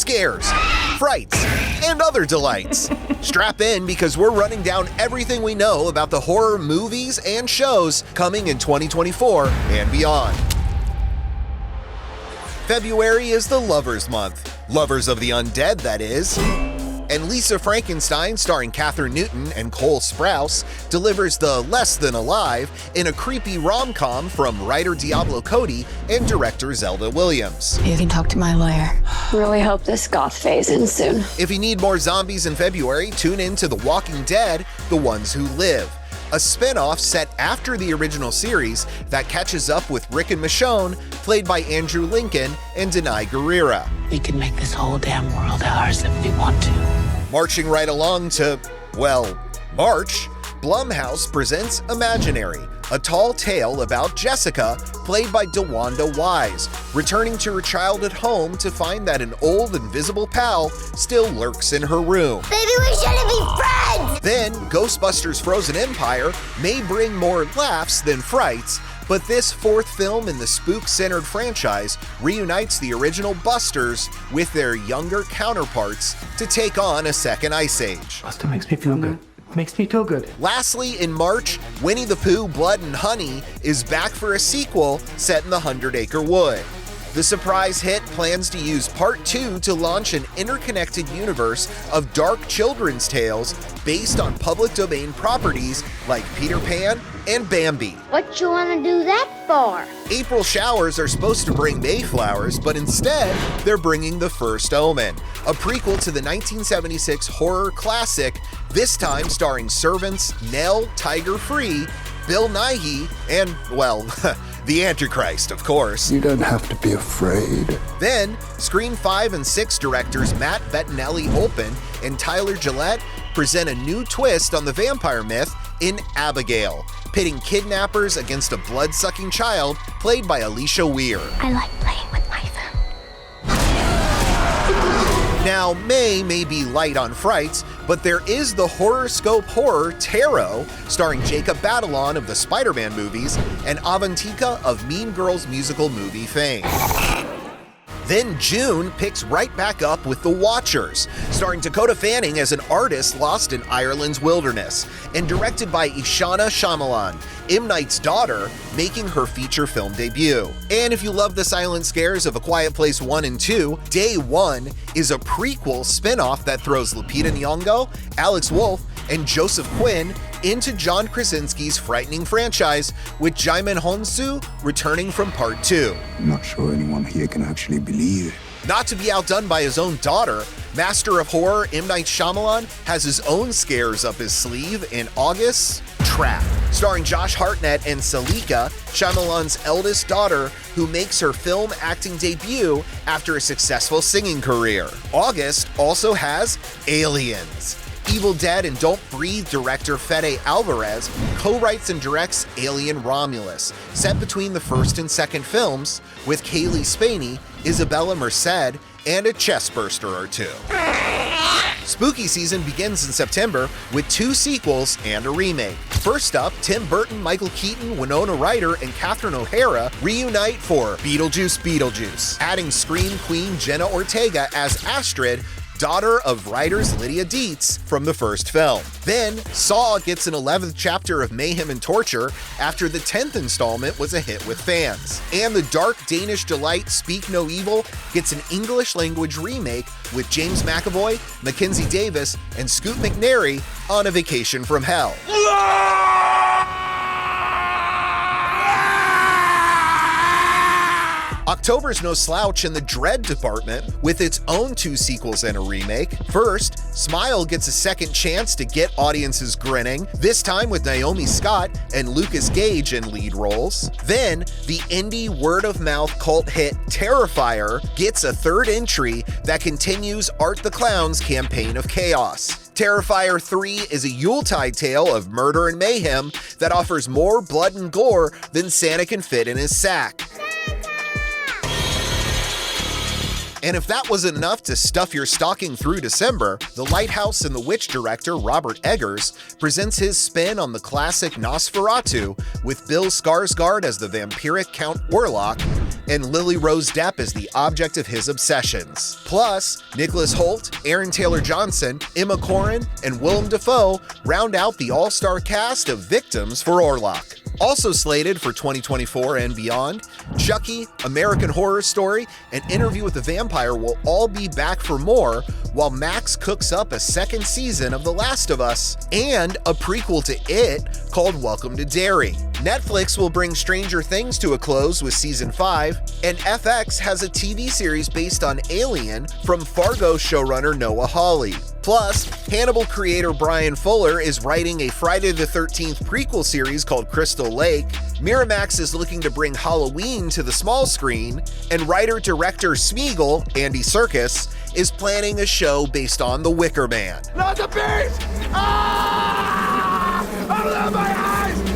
scares, frights, and other delights. Strap in because we're running down everything we know about the horror movies and shows coming in 2024 and beyond. February is the Lovers Month. Lovers of the undead, that is. And Lisa Frankenstein, starring Katherine Newton and Cole Sprouse, delivers the Less Than Alive in a creepy rom-com from writer Diablo Cody and director Zelda Williams. You can talk to my lawyer. Really hope this goth phase ends soon. If you need more zombies in February, tune in to The Walking Dead: The Ones Who Live, a spin-off set after the original series that catches up with Rick and Michonne, played by Andrew Lincoln and Denai Guerrera. We can make this whole damn world ours if we want to. Marching right along to, well, March, Blumhouse presents Imaginary, a tall tale about Jessica, played by DeWanda Wise, returning to her childhood home to find that an old invisible pal still lurks in her room. Maybe we shouldn't be friends! Then, Ghostbusters Frozen Empire may bring more laughs than frights, but this fourth film in the spook-centered franchise reunites the original Busters with their younger counterparts to take on a second Ice Age. Buster makes me feel good. Makes me feel good. Lastly, in March, Winnie the Pooh, Blood and Honey is back for a sequel set in the 100-Acre Wood. The surprise hit plans to use Part 2 to launch an interconnected universe of dark children's tales based on public domain properties like Peter Pan and Bambi. What you wanna do that for? April showers are supposed to bring Mayflowers, but instead, they're bringing The First Omen, a prequel to the 1976 horror classic, this time starring servants Nell Tiger Free, Bill Nighy, and, well, the Antichrist, of course. You don't have to be afraid. Then, Scream 5 and 6 directors Matt Bettinelli-Olpin and Tyler Gillette present a new twist on the vampire myth in Abigail, pitting kidnappers against a blood-sucking child played by Alicia Weir. I like playing with my phone. Now, May be light on frights, but there is the horoscope horror Tarot, starring Jacob Batalon of the Spider-Man movies and Avantika of Mean Girls musical movie fame. Then June picks right back up with The Watchers, starring Dakota Fanning as an artist lost in Ireland's wilderness, and directed by Ishana Shyamalan, M. Night's daughter, making her feature film debut. And if you love the silent scares of A Quiet Place 1 and 2, Day 1 is a prequel spin-off that throws Lupita Nyong'o, Alex Wolff, and Joseph Quinn into John Krasinski's frightening franchise, with Jaimin Honsu returning from Part 2. I'm not sure anyone here can actually believe it. Not to be outdone by his own daughter, master of horror M. Night Shyamalan has his own scares up his sleeve in August's Trap, starring Josh Hartnett and Salika, Shyamalan's eldest daughter, who makes her film acting debut after a successful singing career. August also has Aliens. Evil Dead and Don't Breathe director Fede Alvarez co-writes and directs Alien Romulus, set between the first and second films, with Kaylee Spaney, Isabella Merced, and a chestburster or two. Spooky season begins in September with 2 sequels and a remake. First up, Tim Burton, Michael Keaton, Winona Ryder, and Catherine O'Hara reunite for Beetlejuice, adding Scream Queen Jenna Ortega as Astrid, daughter of writers Lydia Dietz from the first film. Then, Saw gets an 11th chapter of mayhem and torture after the 10th installment was a hit with fans. And the dark Danish delight Speak No Evil gets an English language remake with James McAvoy, Mackenzie Davis, and Scoot McNairy on A Vacation from Hell. October's no slouch in the Dread department, with its own 2 sequels and a remake. First, Smile gets a second chance to get audiences grinning, this time with Naomi Scott and Lucas Gage in lead roles. Then, the indie word-of-mouth cult hit Terrifier gets a third entry that continues Art the Clown's campaign of chaos. Terrifier 3 is a Yuletide tale of murder and mayhem that offers more blood and gore than Santa can fit in his sack. And if that wasn't enough to stuff your stocking through December, The Lighthouse and the Witch director Robert Eggers presents his spin on the classic Nosferatu with Bill Skarsgård as the vampiric Count Orlok and Lily Rose Depp as the object of his obsessions. Plus, Nicholas Hoult, Aaron Taylor-Johnson, Emma Corrin, and Willem Dafoe round out the all-star cast of victims for Orlok. Also slated for 2024 and beyond, Chucky, American Horror Story, and Interview with the Vampire will all be back for more, while Max cooks up a second season of The Last of Us and a prequel to It called Welcome to Derry. Netflix will bring Stranger Things to a close with season 5, and FX has a TV series based on Alien from Fargo showrunner Noah Hawley. Plus, Hannibal creator Brian Fuller is writing a Friday the 13th prequel series called Crystal Lake, Miramax is looking to bring Halloween to the small screen, and writer-director Smeagol, Andy Serkis, is planning a show based on The Wicker Man. Not the beast! Ah! Open my eyes!